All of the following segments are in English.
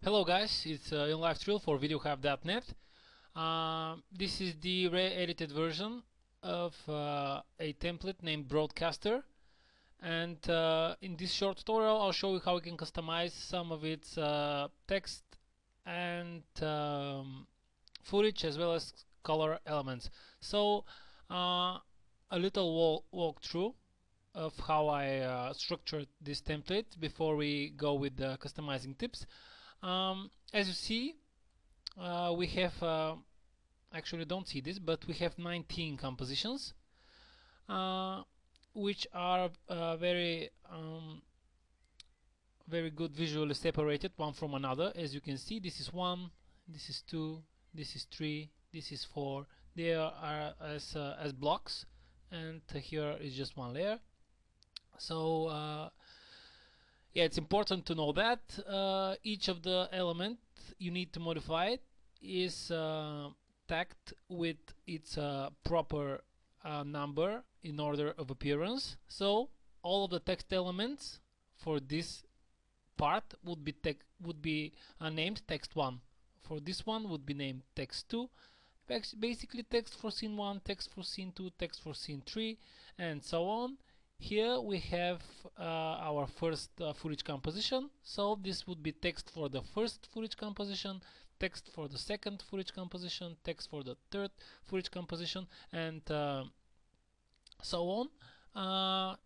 Hello guys, it's in live drill for videohub.net. This is the re-edited version of a template named Broadcaster, and in this short tutorial I'll show you how you can customize some of its text and footage as well as color elements. So a little walkthrough of how I structured this template before we go with the customizing tips. As you see, we have actually don't see this, but we have 19 compositions, which are very good visually separated one from another. As you can see, this is 1, this is 2, this is 3, this is 4. They are as blocks, and here is just one layer. So yeah, it's important to know that each of the element you need to modify it is tagged with its proper number in order of appearance. So all of the text elements for this part would be named text1. For this one would be named text2. Basically text for scene 1, text for scene 2, text for scene 3, and so on. Here we have our first footage composition, so this would be text for the first footage composition, text for the second footage composition, text for the third footage composition, and so on.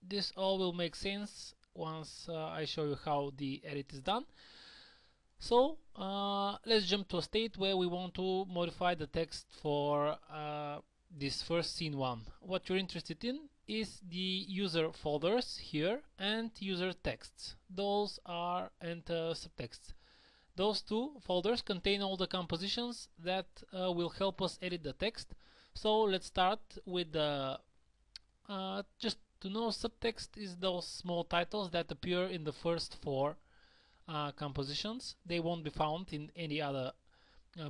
This all will make sense once I show you how the edit is done. So let's jump to a state where we want to modify the text for this first scene 1. What you're interested in is the user folders here and user texts. Those are and subtexts. Those two folders contain all the compositions that will help us edit the text. So let's start with the just to know, subtext is those small titles that appear in the first 4 compositions. They won't be found in any other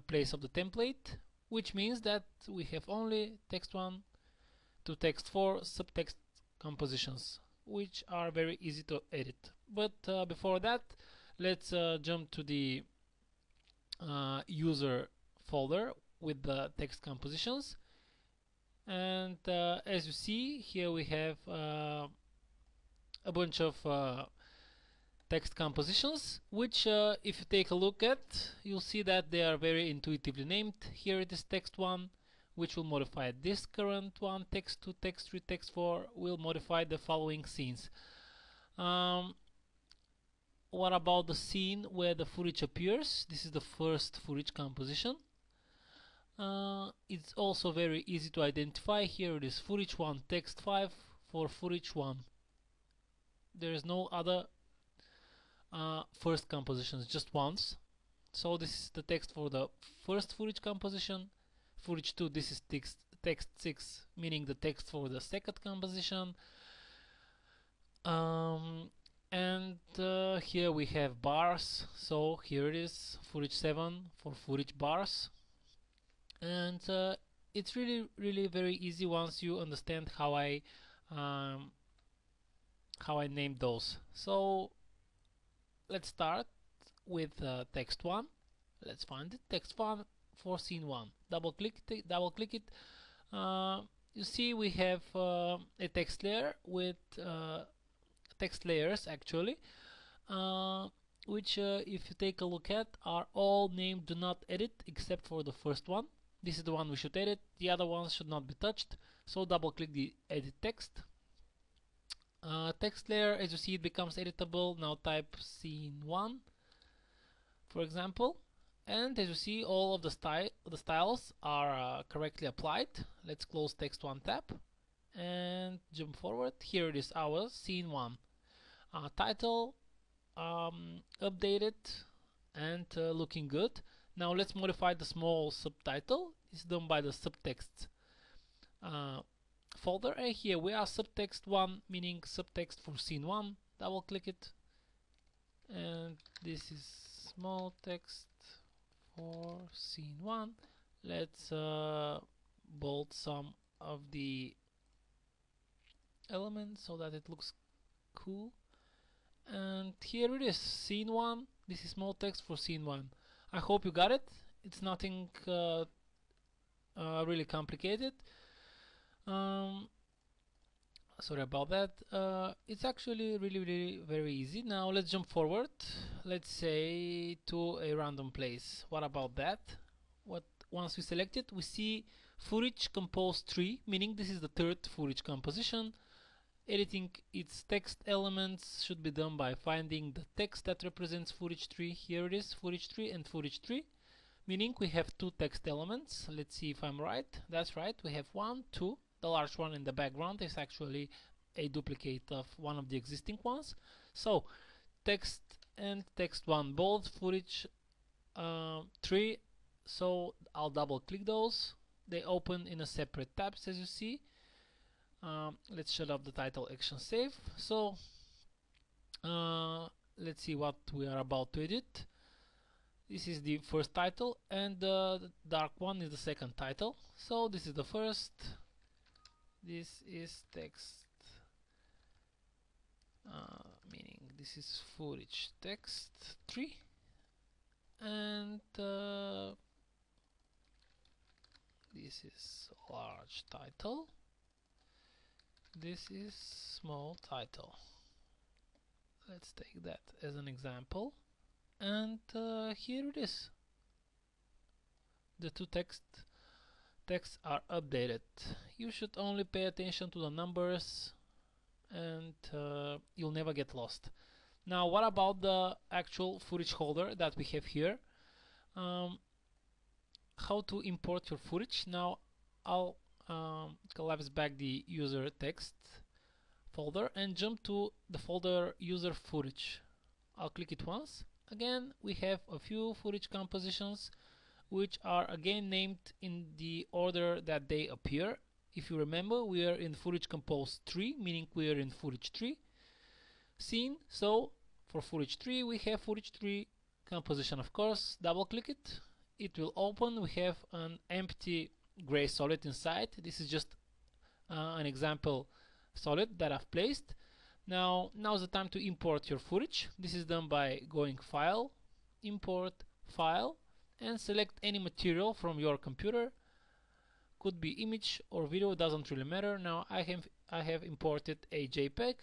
place of the template, which means that we have only text1 to text4 subtext compositions, which are very easy to edit. But before that, let's jump to the user folder with the text compositions. And as you see, here we have a bunch of text compositions, which if you take a look at, you'll see that they are very intuitively named. Here it is text1, which will modify this current one. Text2, text3, text4 will modify the following scenes. What about the scene where the footage appears? This is the first footage composition. It's also very easy to identify. Here it is footage 1, text 5 for footage 1. There is no other first compositions, just once. So this is the text for the first footage composition. Footage 2, this is text 6, meaning the text for the second composition. And here we have bars. So here it is footage 7 for footage bars. And it's really very easy once you understand how I named those. So let's start with text 1. Let's find it. Text 1 for scene 1. Double click it. You see we have a text layer with text layers actually, which if you take a look at, are all named do not edit except for the first one. This is the one we should edit. The other ones should not be touched. So double click the edit text. Text layer, as you see, it becomes editable. Now type scene 1, for example. And as you see, all of the styles are correctly applied. Let's close text 1 tab and jump forward. Here it is, our scene 1. Title updated and looking good. Now let's modify the small subtitle. It's done by the subtext folder, and here we are subtext 1, meaning subtext for scene 1. Double click it, and this is small text for scene 1. Let's bold some of the elements so that it looks cool. and here it is, scene 1. This is small text for scene 1. I hope you got it. It's nothing really complicated. Sorry about that. It's actually really very easy. Now let's jump forward, let's say to a random place. What about that? Once we select it, we see footage compose tree, meaning this is the third footage composition. Editing its text elements should be done by finding the text that represents footage tree. Here it is, footage tree and footage tree, meaning we have two text elements. Let's see if I'm right. That's right, we have 1, 2. The large one in the background is actually a duplicate of one of the existing ones. So text and text 1, both footage tree. So I'll double click those. They open in a separate tabs, as you see. Let's shut off the title action save. So let's see what we are about to edit. This is the first title, and the dark one is the second title. So this is the first. This is text, meaning this is footage text 3, and this is large title, this is small title. Let's take that as an example, and here it is. The two texts are updated. You should only pay attention to the numbers, and you'll never get lost. Now what about the actual footage holder that we have here? How to import your footage? Now I'll collapse back the user text folder and jump to the folder user footage. I'll click it once. Again, we have a few footage compositions which are again named in the order that they appear. If you remember, we are in footage compose 3, meaning we are in footage 3 scene. So for footage 3 we have footage 3 composition, of course. Double click it, it will open. We have an empty gray solid inside. This is just an example solid that I've placed. Now's the time to import your footage. This is done by going File, Import, File, and select any material from your computer. Could be image or video, doesn't really matter. Now I have imported a JPEG.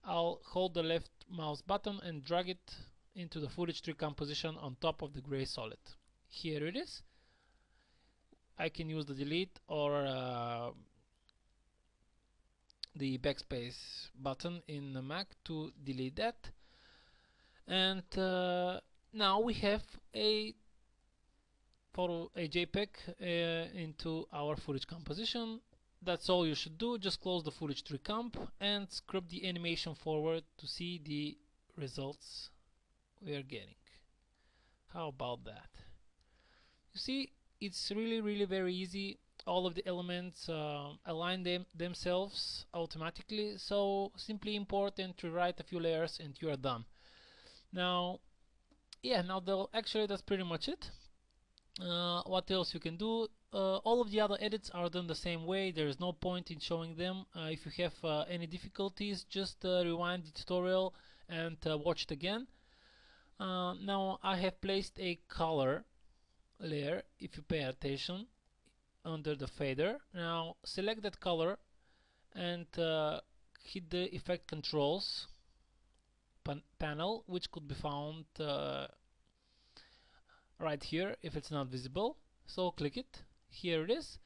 I'll hold the left mouse button and drag it into the footage tree composition on top of the gray solid. Here it is. I can use the delete or the backspace button in the Mac to delete that. And now we have a JPEG into our footage composition. That's all you should do. Just close the footage tree comp and scrub the animation forward to see the results we are getting. How about that? You see, it's really very easy. All of the elements align themselves automatically, so simply import and rewrite a few layers and you are done. Now actually that's pretty much it. What else you can do? All of the other edits are done the same way. There is no point in showing them. If you have any difficulties, just rewind the tutorial and watch it again. Now I have placed a color layer, if you pay attention, under the fader. Now select that color and hit the effect controls panel, which could be found right here if it's not visible. So click it, here it is,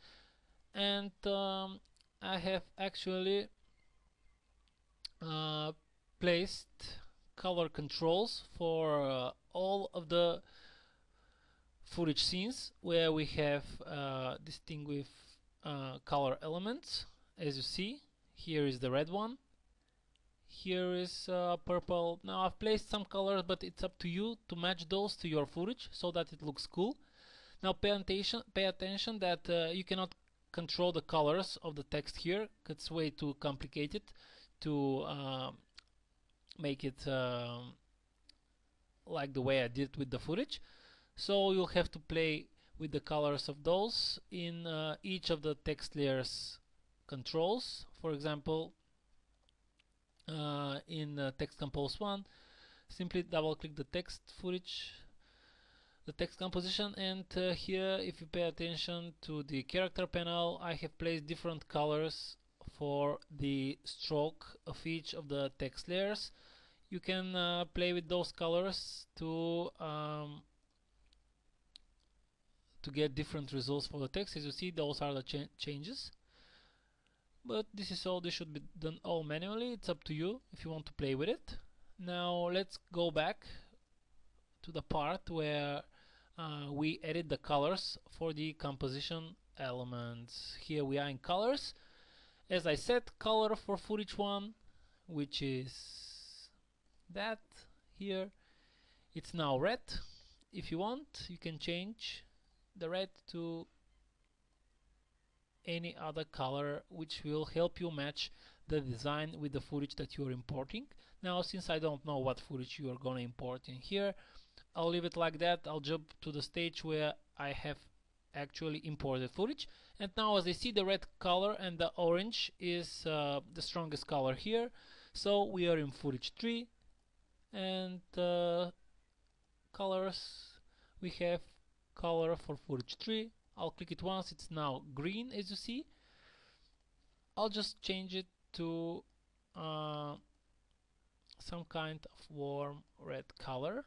and I have actually placed color controls for all of the footage scenes where we have this thing with color elements. As you see, here is the red one, here is purple. Now I've placed some colors, but it's up to you to match those to your footage so that it looks cool. Now pay attention that you cannot control the colors of the text here. It's way too complicated to make it like the way I did with the footage. So you'll have to play with the colors of those in each of the text layers controls. For example, in text compose 1, simply double click the text footage, the text composition, and here if you pay attention to the character panel, I have placed different colors for the stroke of each of the text layers. You can play with those colors to get different results for the text. As you see, those are the changes. But this is all. This should be done all manually. It's up to you if you want to play with it. Now let's go back to the part where we edit the colors for the composition elements. Here we are in colors. As I said, color for footage 1, which is that here, it's now red. If you want, you can change the red to any other color which will help you match the design with the footage that you're importing. Now, since I don't know what footage you are going to import in here, I'll leave it like that. I'll jump to the stage where I have actually imported footage, and now as I see, the red color and the orange is the strongest color here. So we are in footage 3, and colors, we have color for footage 3. I'll click it once, it's now green, as you see. I'll just change it to some kind of warm red color,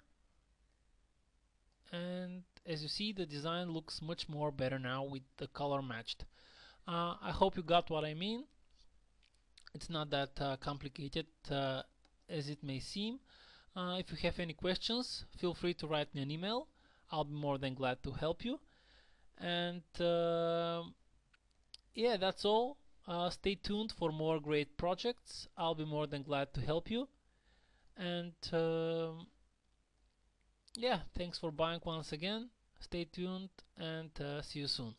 and as you see, the design looks much more better now with the color matched. I hope you got what I mean. It's not that complicated as it may seem. If you have any questions, feel free to write me an email. I'll be more than glad to help you. And yeah, that's all. Stay tuned for more great projects. I'll be more than glad to help you. And yeah, thanks for buying once again. Stay tuned and see you soon.